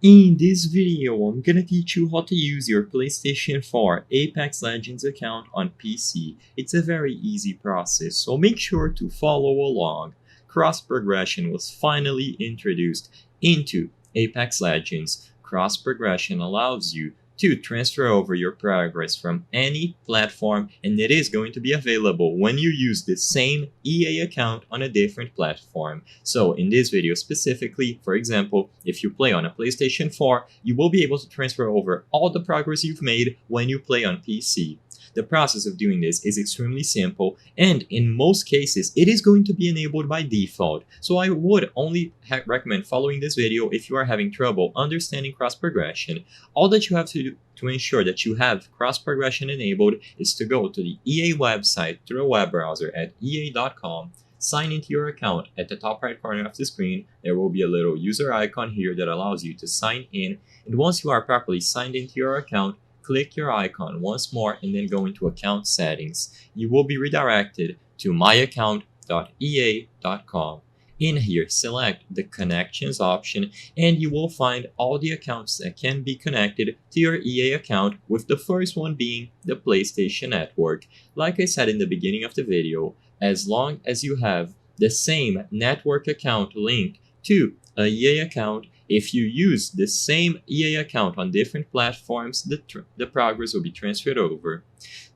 In this video, I'm gonna teach you how to use your PlayStation 4 Apex Legends account on PC. It's a very easy process, so make sure to follow along. Cross progression was finally introduced into Apex Legends. Cross progression allows you to transfer over your progress from any platform, and it is going to be available when you use the same EA account on a different platform. So in this video specifically, for example, if you play on a PlayStation 4, you will be able to transfer over all the progress you've made when you play on PC. The process of doing this is extremely simple, and in most cases, it is going to be enabled by default. So I would only recommend following this video if you are having trouble understanding cross progression. All that you have to do to ensure that you have cross progression enabled is to go to the EA website through a web browser at ea.com. Sign into your account. At the top right corner of the screen, there will be a little user icon here that allows you to sign in. And once you are properly signed into your account, click your icon once more and then go into account settings. You will be redirected to myaccount.ea.com. In here, select the connections option and you will find all the accounts that can be connected to your EA account, with the first one being the PlayStation Network. Like I said in the beginning of the video, as long as you have the same network account linked to a EA account, if you use the same EA account on different platforms, the progress will be transferred over.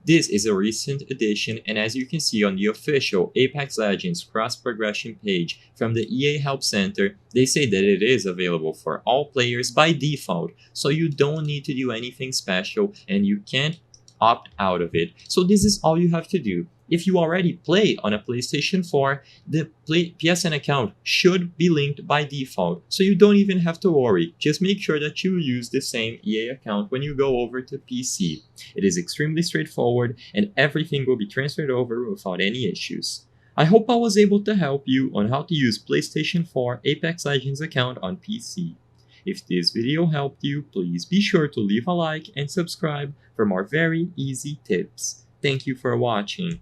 This is a recent addition, and as you can see on the official Apex Legends cross-progression page from the EA Help Center, they say that it is available for all players by default, so you don't need to do anything special and you can't opt out of it. So this is all you have to do. If you already play on a PlayStation 4, the PSN account should be linked by default, so you don't even have to worry. Just make sure that you use the same EA account when you go over to PC. It is extremely straightforward and everything will be transferred over without any issues. I hope I was able to help you on how to use PlayStation 4 Apex Legends account on PC. If this video helped you, please be sure to leave a like and subscribe for more very easy tips. Thank you for watching.